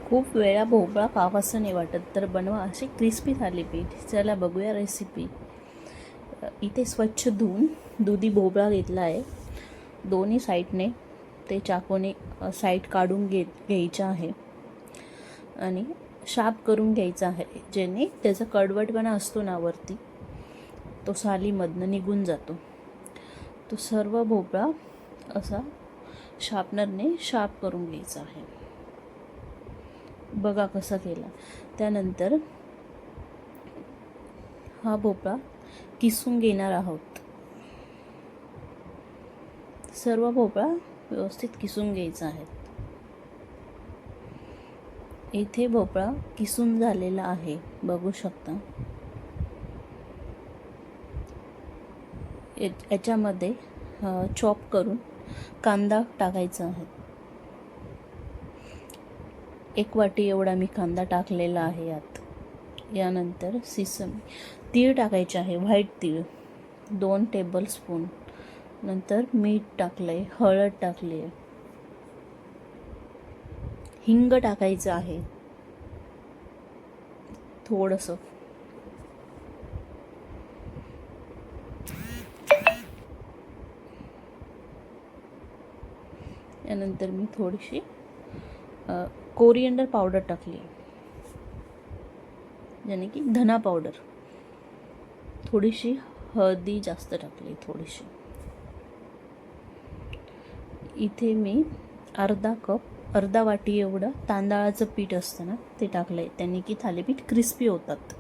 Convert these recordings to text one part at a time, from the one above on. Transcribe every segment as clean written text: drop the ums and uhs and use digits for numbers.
खूप वेळा भोपळा खावासा नाही वाटत तर बनवा असे क्रिस्पी थालीपीठ. चला बघूया रेसिपी. इथे स्वच्छ धुवून दुधी भोपळा घेतला आहे. दोन्ही साईडने ते चाकूने साईड काढून घ्यायचं आहे आणि शार्प करून घ्यायचा आहे, जेणे त्याचा कडवटपणा असतो ना वरती तो सालीमधनं निघून जातो. तो सर्व भोपळा असा शार्पनरने शार्प करून घ्यायचा आहे. बघा कसा केला. त्यानंतर हा भोपळा किसून घेणार आहोत. सर्व भोपळा व्यवस्थित किसून घ्यायचा आहे. इथे भोपळा किसून झालेला आहे, बघू शकता. याच्यामध्ये चॉप करून कांदा टाकायचा आहे. 1 वाटी एवढा मी कांदा टाकलेला आहे यात. यानंतर तीळ टाकायचे आहे, व्हाईट तीळ 2 टेबलस्पून. नंतर मीठ टाकलंय, हळद टाकली आहे, हिंग टाकायचं आहे थोडंसं. यानंतर मी थोडीशी कोरिएंडर पावडर टाकली, यानी की धना पावडर. थोडीशी हळदी जास्त टाकली थोडीशी. इथे मी अर्धा वाटी एवढं तांदळाचं पीठ असतं ना ते टाकलं आहे, त्यांनी की थालीपीठ क्रिस्पी होतात.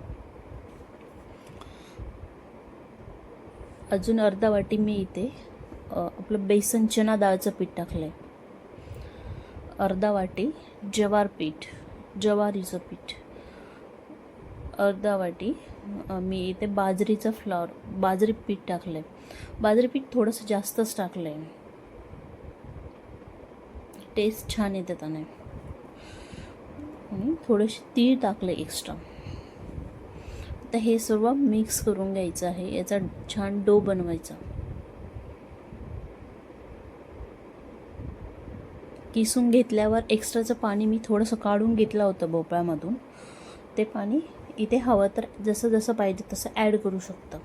अजून अर्धा वाटी मी इथे आपलं बेसन चना डाळचं पीठ टाकलं आहे. अर्धा वाटी ज्वारीचं पीठ. अर्धा वाटी मी इथे बाजरी पीठ टाकलं आहे. बाजरी पीठ थोडंसं जास्तच टाकलं आहे, टेस्ट छान येते त्याने. आणि थोडेसे तीळ टाकले एक्स्ट्रा. आता हे सर्व मिक्स करून घ्यायचं आहे. याचा छान डो बनवायचा. किसून घेतल्यावर एक्स्ट्राचं पाणी मी थोडंसं काढून घेतलं होतं भोपळ्यामधून. ते पाणी इथे हवं तर जसं जसं पाहिजे तसं ॲड करू शकता.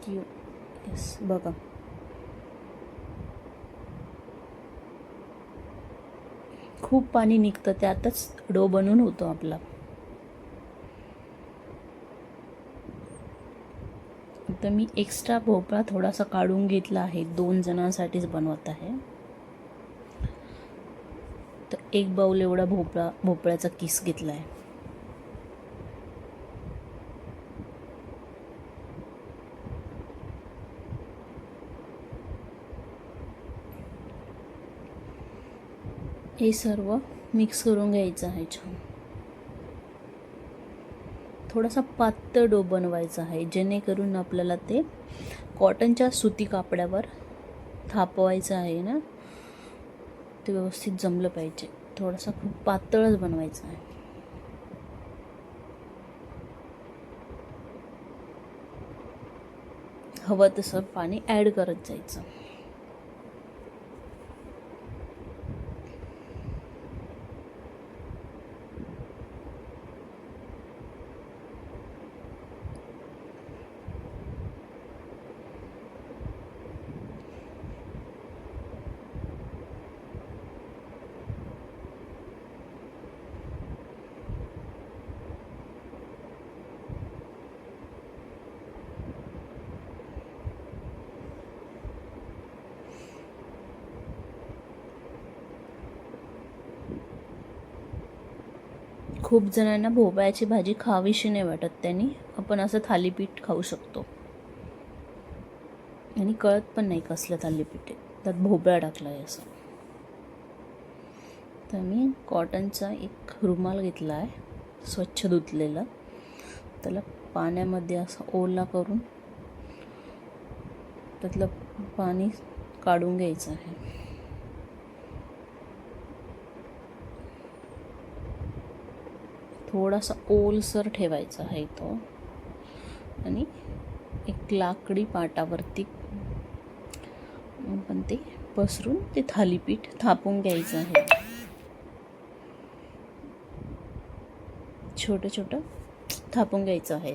येस, बघा खूप पाणी निघतं, त्यातच डो बनवून होतो आपला. तर मी एक्स्ट्रा भोपळा थोडासा काढून घेतला आहे, 2 जणांसाठीच बनवत आहे. तर 1 बाउल एवढा भोपळ्याचा किस घेतला आहे. हे सर्व मिक्स करून घ्यायचं आहे छान. थोडासा पातळ डो बनवायचा आहे, जेणेकरून आपल्याला ते कॉटनच्या सुती कापडावर थापवायचं आहे ना, ते व्यवस्थित जमलं पाहिजे. थोडासा खूप पातळच बनवायचा आहे. हवं तसं पाणी ॲड करत जायचं. खूप जणांना भोपळ्याची भाजी खावीशी नाही वाटत, त्यांनी आपण असं थालीपीठ खाऊ शकतो आणि कळत पण नाही कसलं थालीपीठ आहे, त्यात भोपळा टाकला आहे असं. तर मी कॉटनचा एक रुमाल घेतला आहे, स्वच्छ धुतलेला. त्याला पाण्यामध्ये असं ओला करून त्यातलं पाणी काढून घ्यायचं आहे. थोडासा ओलसर ठेवायचा आहे तो आणि एक लाकडी पाटावरती आपण ते पसरून ते थालीपीठ थापून घ्यायचं आहे. छोटं छोटं थापून घ्यायचं आहे.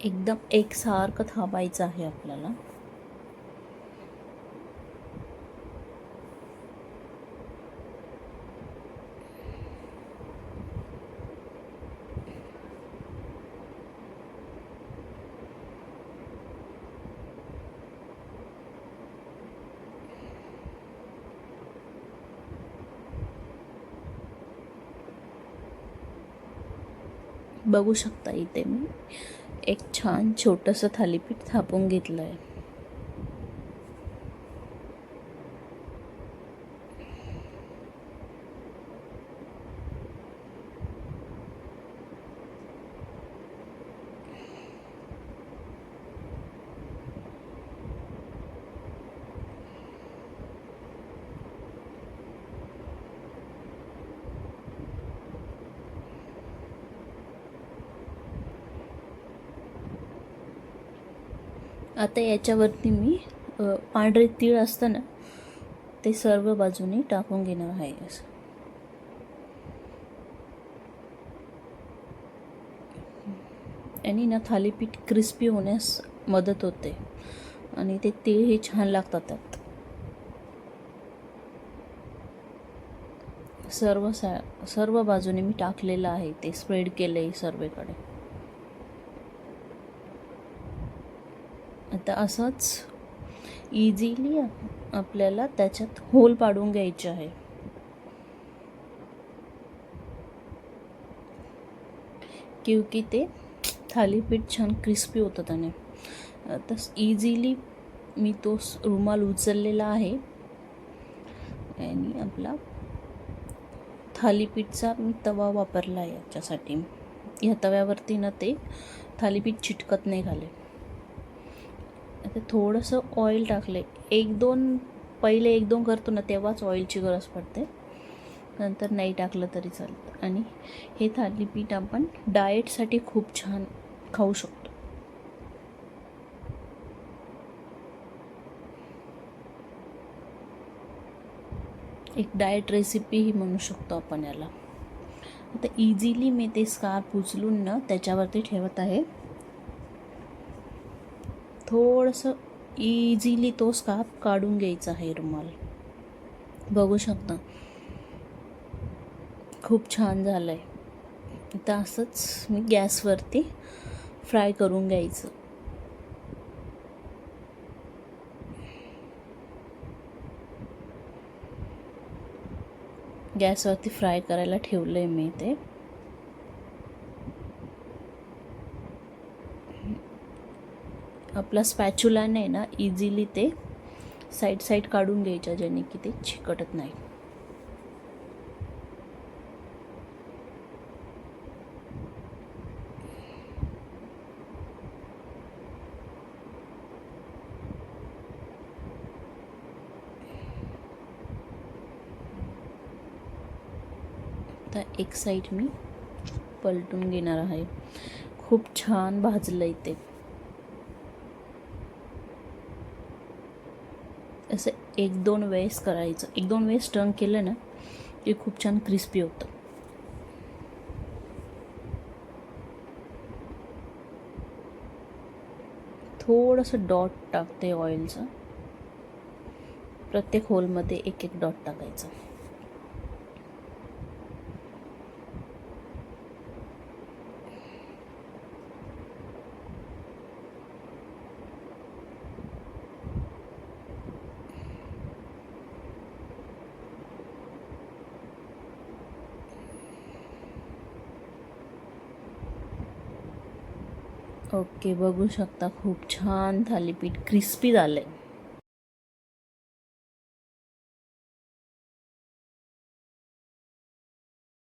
एकदम एकसारखं थापायचं आहे आपल्याला. बघू शकता इथे मी एक छान छोटंसं थालीपीठ थापून घेतलं आहे. आता याच्यावरती मी पांढरे तीळ असतं ना ते सर्व बाजूनी टाकून घेणार आहे. असं आणि ना थालीपीठ क्रिस्पी होण्यास मदत होते आणि ते तीळ हे छान लागतात त्यात. सर्व बाजूने मी टाकलेलं आहे, ते स्प्रेड केलं आहे सर्वेकडे. आता असंच इझिली आपल्याला त्याच्यात होल पाडून घ्यायचे आहे. क्योंकि ते थालीपीठ छान क्रिस्पी होतं त्याने. आता इझिली मी तो रुमाल उचललेला आहे आणि आपला थालीपीठचा मी तवा वापरला आहे याच्यासाठी. या तव्यावरती ना ते थालीपीठ चिटकत नाही खाली. आता थोडंसं ऑइल टाकले. पहिले एक दोन करतो ना तेव्हाच ऑइलची गरज पडते, नंतर नाही टाकलं तरी चालतं. आणि हे थालीपीठ आपण डाएटसाठी खूप छान खाऊ शकतो. एक डाएट रेसिपीही म्हणू शकतो आपण याला. आता इझिली मी ते स्कार्फ उचलून ना त्याच्यावरती ठेवत आहे. थोडंसं इझिली तो स्कार्फ काढून घ्यायचा आहे रुमाल. बघू शकता खूप छान झालं आहे. आता असंच मी गॅसवरती फ्राय करून घ्यायचं. गॅसवरती फ्राय करायला ठेवलं आहे मी ते. आपला स्पॅच्युलाने ना इझिली ते साईड काढून घ्यायच्या, ज्याने की ते चिकटत नाही. आता एक साईड मी पलटून घेणार आहे. खूप छान भाजलं आहे ते. असं एक दोन वेळेस करायचं. एक दोन वेळेस टर्न केलं ना की खूप छान क्रिस्पी होतं. थोडंसं डॉट टाकते ऑइलचं. प्रत्येक होलमध्ये एक एक डॉट टाकायचं. ओके, बघू शकता खूप छान थालीपीठ क्रिस्पी झालं आहे.